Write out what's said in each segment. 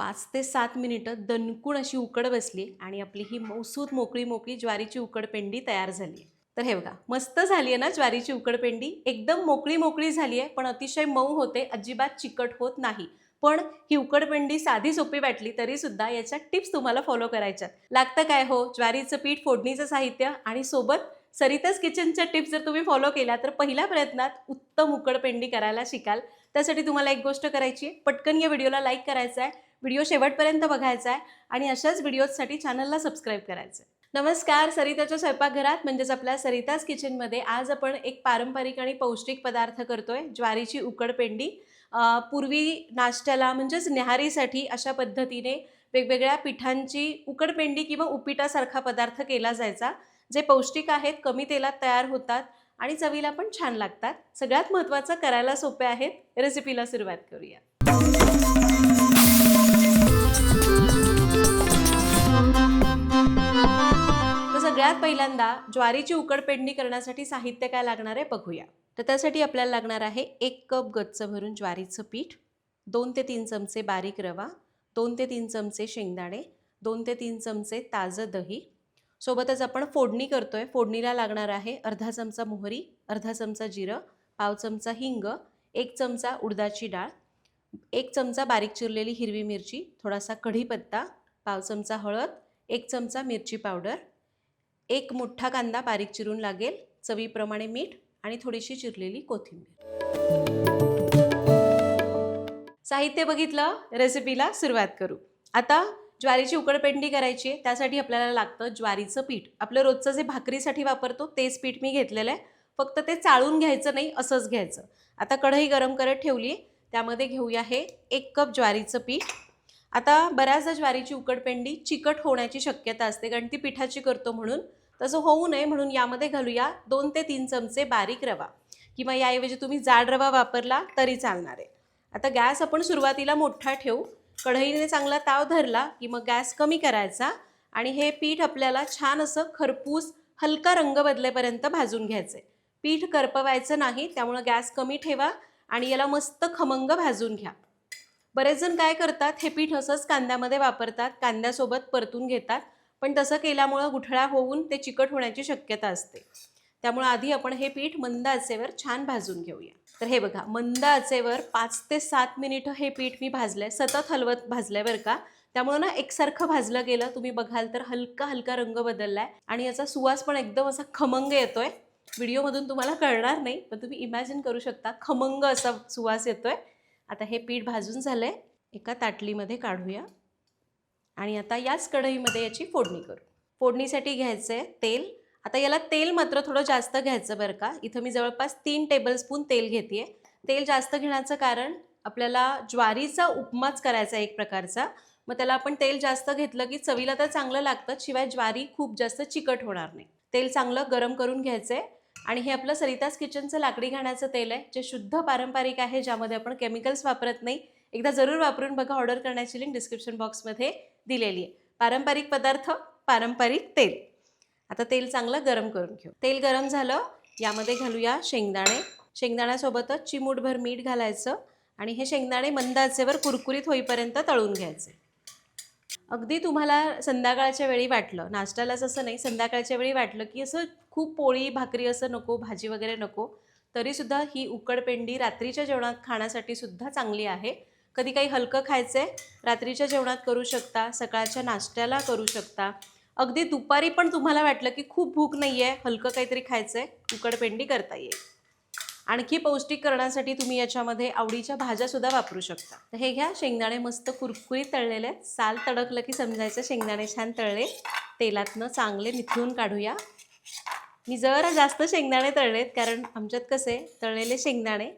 5 ते 7 मिनिटं दणकून अशी उकड बसली आणि आपली ही मौसूद मोकळी मोकळी ज्वारीची उकडपेंडी तयार झाली. तर हे बघा, मस्त झाली आहे ना ज्वारीची उकडपेंडी. एकदम मोकळी मोकळी झाली आहे, पण अतिशय मऊ होते, अजिबात चिकट होत नाही. पण ही उकडपेंडी साधी सोपी वाटली तरी सुद्धा याच्या टिप्स तुम्हाला फॉलो करायच्यात. लागतं काय हो, ज्वारीचं पीठ, फोडणीचं साहित्य आणि सोबत सरिताज किचनच्या टिप्स जर तुम्ही फॉलो केल्या तर पहिल्या प्रयत्नात उत्तम उकडपेंडी करायला शिकाल. त्यासाठी तुम्हाला एक गोष्ट करायची आहे, पटकन या व्हिडिओला लाईक करायचा आहे, व्हिडिओ शेवटपर्यंत बघायचा आहे आणि अशाच व्हिडिओजसाठी चॅनलला सबस्क्राईब करायचं आहे. नमस्कार, सरिताच्या स्वयंपाकघरात म्हणजेच आपल्या सरिताज किचनमध्ये आज आपण एक पारंपरिक आणि पौष्टिक पदार्थ करतोय, ज्वारीची उकडपेंडी. पूर्वी नाश्त्याला म्हणजेच न्याहारीसाठी अशा पद्धतीने वेगवेगळ्या पिठांची उकडपेंडी किंवा उपीटासारखा पदार्थ केला जायचा, जे पौष्टिक आहेत, कमी तेलात तयार होतात आणि चवीला पण छान लागतात. सगळ्यात महत्त्वाचं, करायला सोपे आहेत. रेसिपीला सुरुवात करूया. तर सगळ्यात पहिल्यांदा ज्वारीची उकडपेंडी करण्यासाठी साहित्य काय लागणार आहे बघूया. तर त्यासाठी आपल्याला लागणार आहे 1 कप गच्च भरून ज्वारीचं पीठ, 2 ते 3 चमचे बारीक रवा, 2 ते 3 चमचे शेंगदाणे, 2 ते 3 चमचे ताजं दही. सोबतच आपण फोडणी करतोय. फोडणीला लागणार आहे अर्धा चमचा मोहरी, अर्धा चमचा जिरं, पाव चमचा हिंग, 1 चमचा उडदाची डाळ, 1 चमचा बारीक चिरलेली हिरवी मिरची, थोडासा कढीपत्ता, पाव चमचा हळद, 1 चमचा मिरची पावडर, 1 मोठा कांदा बारीक चिरून लागेल, चवीप्रमाणे मीठ आणि थोडीशी चिरलेली कोथिंबीर. साहित्य बघितलं, रेसिपीला सुरुवात करू. आता ज्वारीची उकडपेंडी करायची आहे, त्यासाठी आपल्याला लागतं ज्वारीचं पीठ. आपलं रोजचं जे भाकरीसाठी वापरतो तेच पीठ मी घेतलेलं आहे. फक्त ते चाळून घ्यायचं नाही, असंच घ्यायचं. आता कढई गरम करत ठेवली आहे, त्यामध्ये घेऊया हे 1 कप ज्वारीचं पीठ. आता बऱ्याचदा ज्वारीची उकडपेंडी चिकट होण्याची शक्यता असते, कारण ती पिठाची करतो म्हणून. तसं होऊ नये म्हणून यामध्ये घालूया 2 ते 3 चमचे बारीक रवा, किंवा याऐवजी तुम्ही जाड रवा वापरला तरी चालणार आहे. आता गॅस आपण सुरुवातीला मोठा ठेवू. कढईने चांगला ताव धरला की मग गॅस कमी करायचा आणि हे पीठ आपल्याला छान असं खरपूस हलका रंग बदलेपर्यंत भाजून घ्यायचं आहे. पीठ करपवायचं नाही, त्यामुळे गॅस कमी ठेवा आणि याला मस्त खमंग भाजून घ्या. बरेच जण काय करतात, हे पीठ असंच कांद्यामध्ये वापरतात, कांद्यासोबत परतून घेतात, पण तसं केल्यामुळं गुठळा होऊन ते चिकट होण्याची शक्यता असते. त्यामुळे आधी आपण हे पीठ मंद आचेवर छान भाजून घेऊया. तर हे बघा, मंद आचेवर 5 ते 7 मिनिटं हे पीठ मी भाजलंय, सतत हलवत भाजलंय बरं का. त्यामुळे ना एकसारखं भाजलं गेलं, तुम्ही बघाल तर हलका हलका रंग बदललाय आणि याचा सुवास पण एकदम असा खमंग येतोय. व्हिडिओमधून तुम्हाला कळणार नाही, पण तुम्ही इमॅजिन करू शकता, खमंग असा सुवास येतोय. आता हे पीठ भाजून झालंय, एका ताटलीमध्ये काढूया आणि आता याच कढईमध्ये याची फोडणी करू. फोडणीसाठी घ्यायचंय तेल. आता याला तेल मात्र थोडं जास्त घ्यायचं बरं का. इथं मी जवळपास 3 टेबलस्पून तेल घेते. तेल जास्त घेण्याचं कारण, आपल्याला ज्वारीचा उपमाच करायचा एक प्रकारचा, मग त्याला आपण तेल जास्त घेतलं की चवीला तर चांगलं लागतं, शिवाय ज्वारी खूप जास्त चिकट होणार नाही. तेल चांगलं गरम करून घ्यायचंय आणि हे आपलं सरिताज किचनचं लाकडी घाण्याचं तेल आहे, जे शुद्ध पारंपरिक आहे, ज्यामध्ये आपण केमिकल्स वापरत नाही. एकदा जरूर वापरून बघा. ऑर्डर करण्याची लिंक डिस्क्रिप्शन बॉक्समध्ये दिलेली आहे. पारंपरिक पदार्थ, पारंपरिक तेल. आता तेल चांगलं गरम करून घेऊ. तेल गरम झालं, यामध्ये घालूया शेंगदाणे. शेंगदाण्यासोबतच चिमूटभर मीठ घालायचं आणि हे शेंगदाणे मंद आचेवर कुरकुरीत होईपर्यंत तळून घ्यायचे. अगदी तुम्हाला संध्याकाळच्या वेळी वाटलं, नाश्त्यालाच असं नाही, संध्याकाळच्या वेळी वाटलं की असं खूप पोळी भाकरी असं नको, भाजी वगैरे नको, तरीसुद्धा ही उकडपेंडी रात्रीच्या जेवणात खाण्यासाठी सुद्धा चांगली आहे. कधी काही हलकं खायचं आहे, रात्रीच्या जेवणात करू शकता, सकाळच्या नाश्त्याला करू शकता. अगदी दुपारी पण तुम्हाला वाटलं की खूप भूक नाही आहे, हलकं काहीतरी खायचं आहे, उकडपेंडी करता येईल. आणखी पौष्टिक करण्यासाठी तुम्ही याच्यामध्ये आवडीच्या भाज्यासुद्धा वापरू शकता. तर हे घ्या, शेंगदाणे मस्त कुरकुरीत तळलेले आहेत. साल तडकलं की समजायचं शेंगदाणे छान तळले. तेलातनं चांगले निथळून काढूया. मी जरा जास्त शेंगदाणे तळलेत, कारण आमच्यात कसे तळलेले शेंगदाणे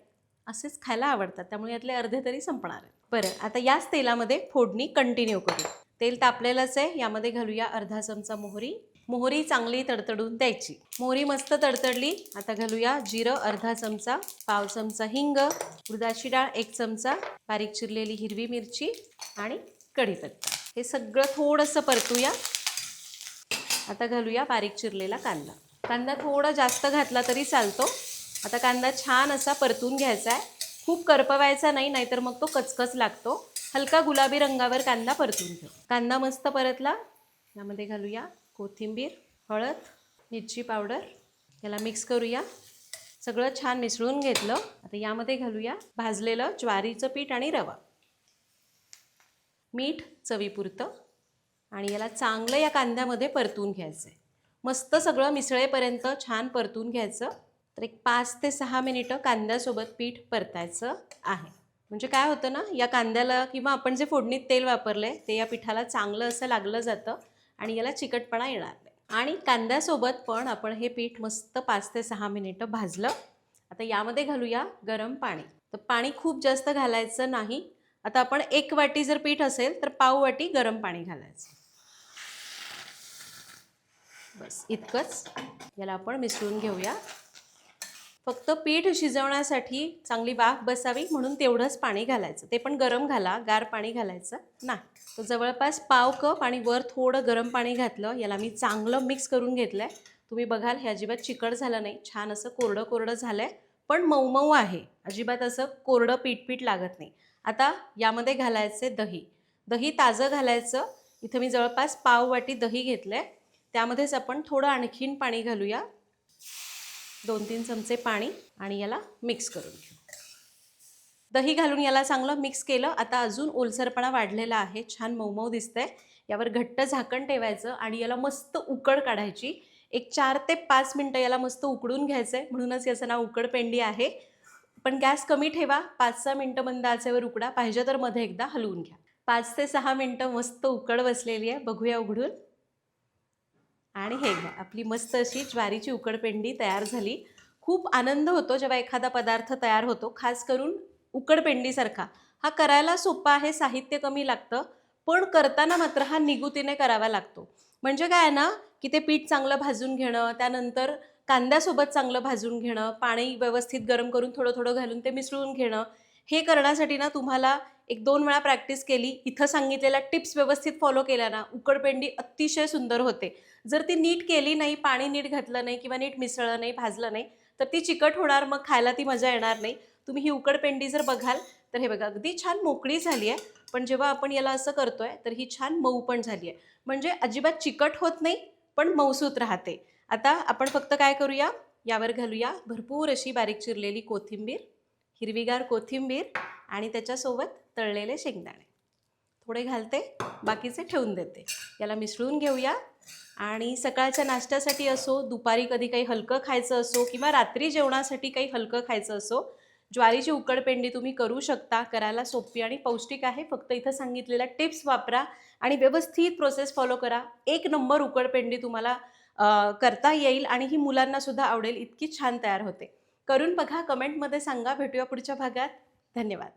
असेच खायला आवडतात, त्यामुळे यातले अर्धे तरी संपणार आहेत. बरं, आता याच तेलामध्ये फोडणी कंटिन्यू करू. तेल तापलेलंच आहे, यामध्ये घालूया अर्धा चमचा मोहरी. मोहरी चांगली तडतडून द्यायची. मोहरी मस्त तडतडली, आता घालूया जिरं अर्धा चमचा, पाव चमचा हिंग, उडदाची डाळ 1 चमचा, बारीक चिरलेली हिरवी मिरची आणि कढीपत्ता. हे सगळं थोडंसं परतूया. आता घालूया बारीक चिरलेला कांदा. कांदा थोडा जास्त घातला तरी चालतो. आता कांदा छान असा परतून घ्यायचा आहे, खूप करपवायचा नाही, नाहीतर मग तो कचकच लागतो. हलका गुलाबी रंगावर कांदा परतून घेऊ. कांदा मस्त परतला, यामध्ये घालूया कोथिंबीर, हळद, मिरची पावडर. याला मिक्स करूया. सगळं छान मिसळून घेतलं. आता यामध्ये घालूया भाजलेलं ज्वारीचं पीठ आणि रवा, मीठ चवीपुरतं आणि याला चांगलं या कांद्यामध्ये परतून घ्यायचं आहे. मस्त सगळं मिसळेपर्यंत छान परतून घ्यायचं. तर एक 5 ते 6 मिनिटं कांद्यासोबत पीठ परतायचं आहे. म्हणजे काय होतं ना, या कांद्याला किंवा आपण जे फोडणीत तेल वापरलं आहे ते या पिठाला चांगलं असं लागलं जातं आणि याला चिकटपणा येणार नाही. आणि कांद्यासोबत पण आपण हे पीठ मस्त 5 ते 6 मिनिटं भाजलं. आता यामध्ये घालूया गरम पाणी. तर पाणी खूप जास्त घालायचं नाही. आता आपण 1 वाटी जर पीठ असेल तर पाव वाटी गरम पाणी घालायचं. बस इतकंच. याला आपण मिसळून घेऊया. फक्त पीठ शिजवण्यासाठी चांगली वाफ बसावी म्हणून तेवढंच पाणी घालायचं. ते पण गरम घाला, गार पाणी घालायचं नाही. तर जवळपास पाव कप आणि वर थोडं गरम पाणी घातलं. याला मी चांगलं मिक्स करून घेतलं आहे. तुम्ही बघाल हे अजिबात चिकट झालं नाही, छान असं कोरडं कोरडं झालं आहे, पण मऊ मऊ आहे. अजिबात असं कोरडं पीठ लागत नाही. आता यामध्ये घालायचे दही. दही ताजं घालायचं. इथं मी जवळपास पाव वाटी दही घेतलं आहे. त्यामध्येच आपण थोडं आणखीन पाणी घालूया, 2-3 चमचे पाणी, आणि याला मिक्स करून घेऊ. दही घालून याला चांगलं मिक्स केलं. आता अजून ओलसरपणा वाढलेला आहे, छान मऊमऊ दिसतंय. यावर घट्ट झाकण ठेवायचं आणि याला मस्त उकड काढायची. एक 4 ते 5 मिनटं याला मस्त उकडून घ्यायचं आहे, म्हणूनच याचं नाव उकडपेंडी आहे. पण गॅस कमी ठेवा, 5-6 मिनटं मंद आचेवर उकडा, पाहिजे तर मध्ये एकदा हलवून घ्या. 5 ते 6 मिनटं मस्त उकड बसलेली आहे. बघूया उघडून. आणि हे घ्या, आपली मस्त अशी ज्वारीची उकडपेंडी तयार झाली. खूप आनंद होतो जेव्हा एखादा पदार्थ तयार होतो, खास करून उकडपेंडीसारखा. हा करायला सोपा आहे, साहित्य कमी लागतं, पण करताना मात्र हा निगुतीने करावा लागतो. म्हणजे काय ना, की ते पीठ चांगलं भाजून घेणं, त्यानंतर कांद्यासोबत चांगलं भाजून घेणं, पाणी व्यवस्थित गरम करून थोडं थोडं घालून ते मिसळून घेणं. हे करण्यासाठी ना तुम्हाला 1-2 वेळा प्रॅक्टिस केली, इथं सांगितलेल्या टिप्स व्यवस्थित फॉलो केल्या ना, उकडपेंडी अतिशय सुंदर होते. जर ती नीट केली नाही, पाणी नीट घातलं नाही किंवा नीट मिसळलं नाही, भाजलं नाही, तर ती चिकट होणार, मग खायला ती मजा येणार नाही. तुम्ही ही उकडपेंडी जर बघाल तर हे बघा, अगदी छान मोकळी झाली आहे, पण जेव्हा आपण याला असं करतोय तर ही छान मऊ पण झाली आहे. म्हणजे अजिबात चिकट होत नाही, पण मऊसूत राहते. आता आपण फक्त काय करूया, यावर घालूया भरपूर अशी बारीक चिरलेली कोथिंबीर, हिरवीगार कोथिंबीर, आणि त्याच्यासोबत तळलेले शेंगदाणे थोडे घालते, बाकीचे ठेवून देते. याला मिसळून घेऊया. आणि सकाळच्या नाश्त्यासाठी असो, दुपारी कधी काही हलकं खायचं असो, किंवा रात्री जेवणासाठी काही हलकं खायचं असो, ज्वारीची उकडपेंडी तुम्ही करू शकता. करायला सोपी आणि पौष्टिक आहे. फक्त इथं सांगितलेल्या टिप्स वापरा आणि व्यवस्थित प्रोसेस फॉलो करा. 1 नंबर उकडपेंडी तुम्हाला करता येईल आणि ही मुलांनासुद्धा आवडेल, इतकी छान तयार होते. करून बघा, कमेंटमध्ये सांगा. भेटूया पुढच्या भागात. धन्यवाद.